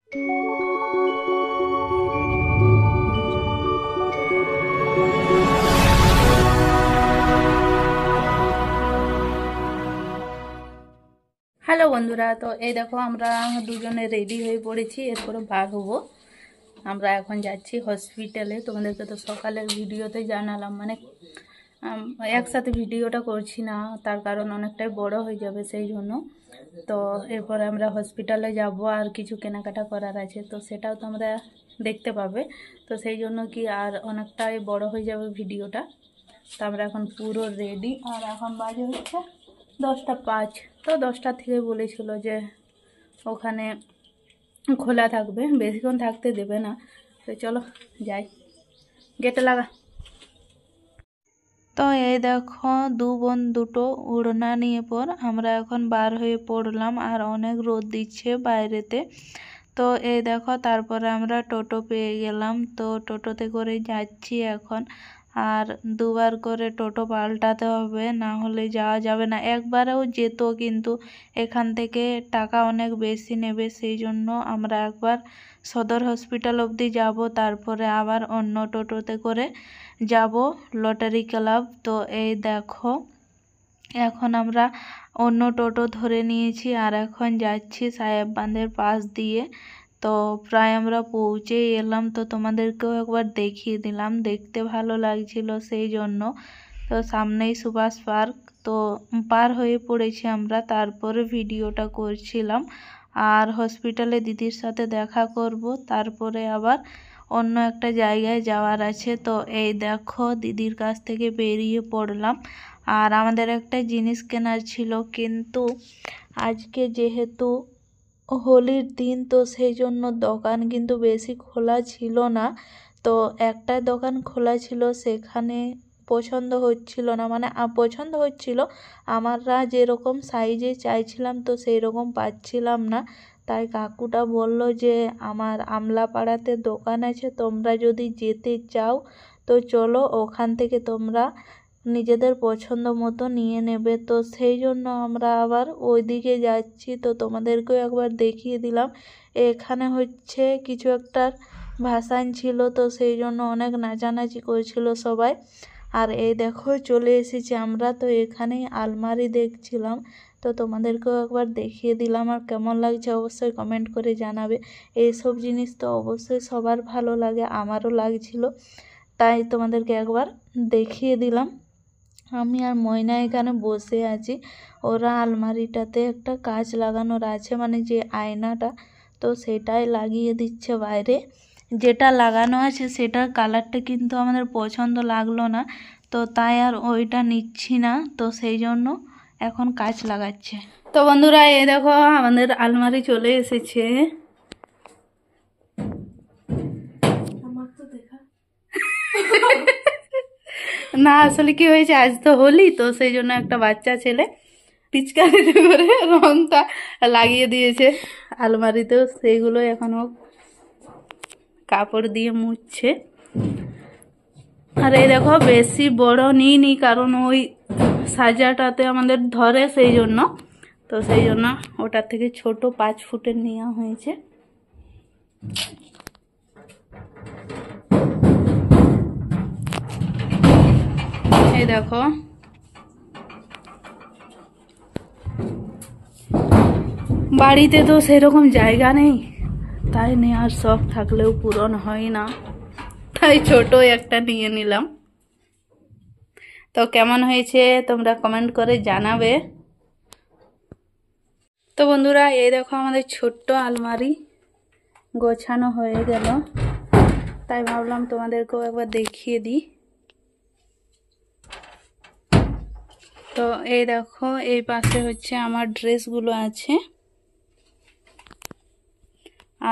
Hello বন্ধুরা, তো এই দেখো আমরা দুজনে রেডি হয়ে পড়েছি, এরপরে বার হবো। আমরা এখন যাচ্ছি হসপিটালে। তোমাদেরকে তো সকালের ভিডিওতে জানালাম, মানে একসাথে ভিডিওটা করছি না, তার কারণ অনেকটাই বড় হয়ে যাবে, সেই জন্য। তো এরপরে আমরা হসপিটালে যাব, আর কিছু কেনাকাটা করার আছে, তো সেটাও তোমরা দেখতে পাবে। তো সেই জন্য কি আর অনেকটাই বড় হয়ে যাবে ভিডিওটা। তো আমরা এখন পুরো রেডি, আর এখন বাজে হচ্ছে 10টা 5। তো 10টা থেকে বলেছিল যে ওখানে খোলা থাকবে, বেশিক্ষণ থাকতে দেবে না। তো চলো যাই, গেটে লাগা। তো এই দেখো দু বোন দুটো উড়না নিয়ে পর আমরা এখন বার হয়ে পড়লাম, আর অনেক রোদ দিচ্ছে বাইরেতে। তো এই দেখো তারপরে আমরা টোটো পেয়ে গেলাম, তো টোটোতে করে যাচ্ছি এখন। আর দুবার করে টোটো পাল্টাতে হবে, না হলে যাওয়া যাবে না। একবারেও যেত, কিন্তু এখান থেকে টাকা অনেক বেশি নেবে, সেই জন্য আমরা একবার সদর হসপিটাল অবধি যাব, তারপরে আবার অন্য টোটোতে করে যাব লটারি ক্লাব। তো এই দেখো এখন আমরা অন্য টোটো ধরে নিয়েছি, আর এখন যাচ্ছি সাহেব বাঁধের পাশ দিয়ে। তো প্রায় আমরা পৌঁছেই এলাম, তো তোমাদেরকেও একবার দেখিয়ে দিলাম, দেখতে ভালো লাগছিল সেই জন্য। তো সামনেই সুভাষ পার্ক, তো পার হয়ে পড়েছি আমরা, তারপরে ভিডিওটা করছিলাম। আর হসপিটালে দিদির সাথে দেখা করব, তারপরে আবার অন্য একটা জায়গায় যাওয়ার আছে। তো এই দেখো দিদির কাছ থেকে বেরিয়ে পড়লাম, আর আমাদের একটা জিনিস কেনার ছিল, কিন্তু আজকে যেহেতু হোলির দিন, তো সেই জন্য দোকান কিন্তু বেশি খোলা ছিল না। তো একটা দোকান খোলা ছিল, সেখানে পছন্দ হচ্ছিল না, মানে পছন্দ হচ্ছিল, আমরা যেরকম সাইজে চাইছিলাম তো সেই রকম পাচ্ছিলাম না। তাই কাকুটা বলল যে আমার আমলাপাড়াতে দোকান আছে, তোমরা যদি যেতে চাও তো চলো, ওখান থেকে তোমরা নিজেদের পছন্দ মতো নিয়ে নেবে। তো সেই জন্য আমরা আবার ওইদিকে যাচ্ছি, তো তোমাদেরকেও একবার দেখিয়ে দিলাম। এখানে হচ্ছে কিছু একটার ভাসান ছিল, তো সেই জন্য অনেক নাচানাচি করেছিল সবাই। আর এই দেখো চলে এসেছি আমরা, তো এখানেই আলমারি দেখছিলাম, তো তোমাদেরকেও একবার দেখিয়ে দিলাম। আর কেমন লাগছে অবশ্যই কমেন্ট করে জানাবে। এইসব জিনিস তো অবশ্যই সবার ভালো লাগে, আমারও লাগছিল, তাই তোমাদেরকে একবার দেখিয়ে দিলাম। আমি আর ময়না এখানে বসে আছি, ওরা আলমারিটাতে একটা কাঁচ লাগানোর আছে, মানে যে আয়নাটা, তো সেটাই লাগিয়ে দিচ্ছে বাইরে। যেটা লাগানো আছে সেটার কালারটা কিন্তু আমাদের পছন্দ লাগলো না, তো তাই আর ওইটা নিচ্ছি না, তো সেই জন্য এখন কাঁচ লাগাচ্ছে। তো বন্ধুরা এই দেখো আমাদের আলমারি চলে এসেছে। আমার তো দেখা না, আসলে কি হয়েছে, আজ তো হোলি, তো সেই জন্য একটা বাচ্চা ছেলে পিচকারিতে করে রংটা লাগিয়ে দিয়েছে আলমারিতেও, সেইগুলো এখনো কাপড় দিয়ে মুছছে। আর এই দেখো বেশি বড় নিইনি, কারণ ওই সাজাটাতে আমাদের ধরে, সেই জন্য। তো সেই জন্য ওটার থেকে ছোট 5 ফুটের নেওয়া হয়েছে। এই দেখো বাড়িতে তো সেরকম জায়গা নেই, তাই নেওয়ার শখ থাকলেও পূরণ হয় না, তাই ছোট একটা নিয়ে নিলাম। তো কেমন হয়েছে তোমরা কমেন্ট করে জানাবে। তো বন্ধুরা এই দেখো আমাদের ছোট্ট আলমারি গোছানো হয়ে গেল, তাই ভাবলাম তোমাদেরকেও একবার দেখিয়ে দিই। তো এই দেখো এই পাশে হচ্ছে আমার ড্রেসগুলো আছে,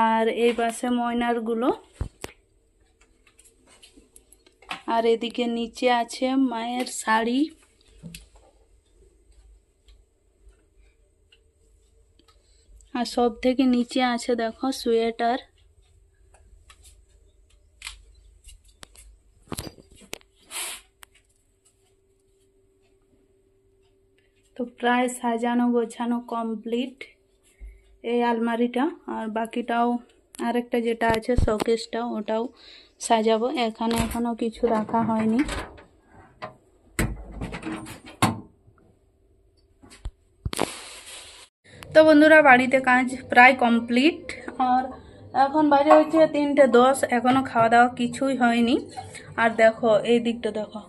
আর এই পাশে ময়নারগুলো, আর এদিকে নিচে আছে মায়ের শাড়ি, আর সব থেকে নিচে আছে দেখো সোয়েটার। তো প্রায় সাজানো গোছানো কমপ্লিট এই আলমারিটা, আর বাকিটাও আরেকটা যেটা আছে শোকেসটা, ওটাও সাজাবো। এখানে এখনো কিছু রাখা হয়নি। তো বন্ধুরা, বাড়িতে কাজ প্রায় কমপ্লিট, আর এখন বাজে হচ্ছে 3:10। এখনো খাওয়া দাওয়া কিছুই হয়নি। আর দেখো এই দিকটা দেখো,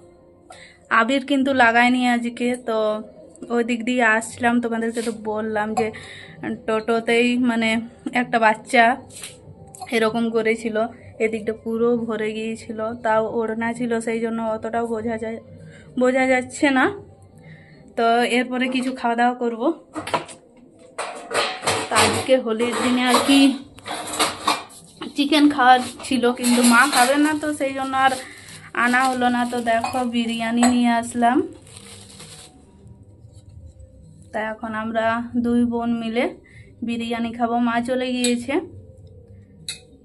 আবির কিন্তু লাগায়নি আজকে। তো ওই দিক দিয়ে আসছিলাম, তোমাদেরকে তো বললাম যে টোটোতেই মানে একটা বাচ্চা এরকম করেছিল, এদিকটা পুরো ভরে গিয়েছিল। তাও ওড়না ছিল, সেই জন্য অতটাও বোঝা যাচ্ছে না। তো এরপরে কিছু খাওয়া দাওয়া করবো। তো আজকে হোলির দিনে আর কি চিকেন খাওয়ার ছিল, কিন্তু মা খাবে না, তো সেই জন্য আর আনা হলো না। তো দেখো বিরিয়ানি নিয়ে আসলাম। তাই এখন আমরা 2 বোন মিলে বিরিয়ানি খাবো। মা চলে গিয়েছে,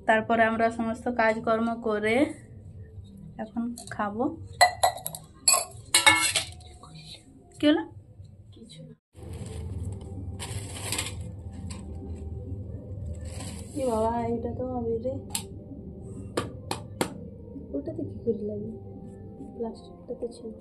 তারপরে আমরা সমস্ত কাজকর্ম করে এখন খাবো। কি হলো? কিছু না। কি বাবা, এটা তো আবিরে ওটাতে কি করে লাগবে? প্লাস্টিকটাতে ছিল।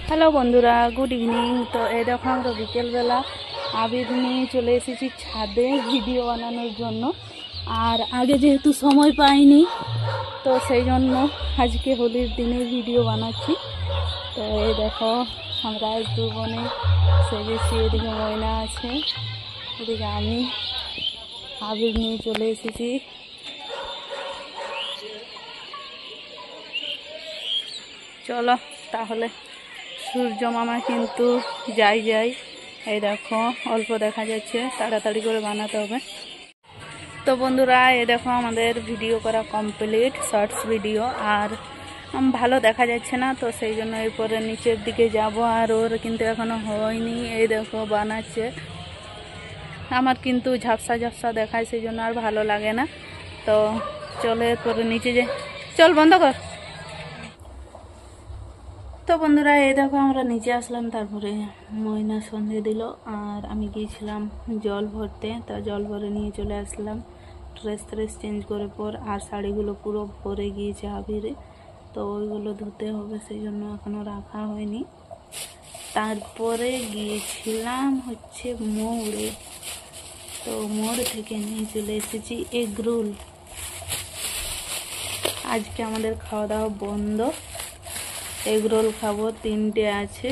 হ্যালো বন্ধুরা, গুড ইভিনিং। তো এই দেখো আমরা বিকেলবেলা আবির নিয়ে চলে এসেছি ছাদে ভিডিও বানানোর জন্য। আর আগে যেহেতু সময় পাইনি, তো সেই জন্য আজকে হোলির দিনে ভিডিও বানাচ্ছি। তো এই দেখো আমরা আজ 2 বোনে সেজেছি। এদিকে ময়না আছে, এদিকে আমি আবির নিয়ে চলে এসেছি। চলো তাহলে, সূর্য মামা কিন্তু যাই এই দেখো অল্প দেখা যাচ্ছে, তাড়াতাড়ি করে বানাতে হবে। তো বন্ধুরা, এই দেখো আমাদের ভিডিও করা কমপ্লিট, শর্টস ভিডিও। আর ভালো দেখা যাচ্ছে না, তো সেই জন্য এরপরে নিচের দিকে যাব। আর ওর কিন্তু এখনো হয়নি, এই দেখো বানাচ্ছে। আমার কিন্তু ঝাপসা ঝাপসা দেখায়, সেই জন্য আর ভালো লাগে না। তো চলো এরপরে নিচে যাই। চল, বন্ধ কর। তো বন্ধুরা, এই দেখো আমরা নিচে আসলাম, তারপরে ময়না সন্ধে দিল, আর আমি গিয়েছিলাম জল ভরতে। তা জল ভরে নিয়ে চলে আসলাম। ড্রেস চেঞ্জ করে পর, আর শাড়িগুলো পুরো ভরে গিয়েছে আবিরে, তো ওইগুলো ধুতে হবে, সেই জন্য এখনও রাখা হয়নি। তারপরে গিয়েছিলাম হচ্ছে মোড়ে। তো মোড় থেকে নিয়ে চলে এসেছি এগ রোল। আজকে আমাদের খাওয়া দাওয়া বন্ধ। এগ রোল খাবো, 3টে আছে,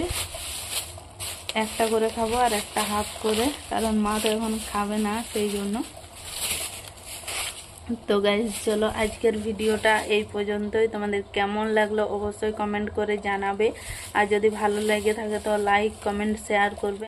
একটা করে খাবো আর একটা হাফ করে, কারণ মা তো এখন খাবে না, সেই জন্য। তো গাইস চলো, আজকের ভিডিওটা এই পর্যন্তই। তোমাদের কেমন লাগলো অবশ্যই কমেন্ট করে জানাবে। আর যদি ভালো লেগে থাকে তো লাইক, কমেন্ট, শেয়ার করবে।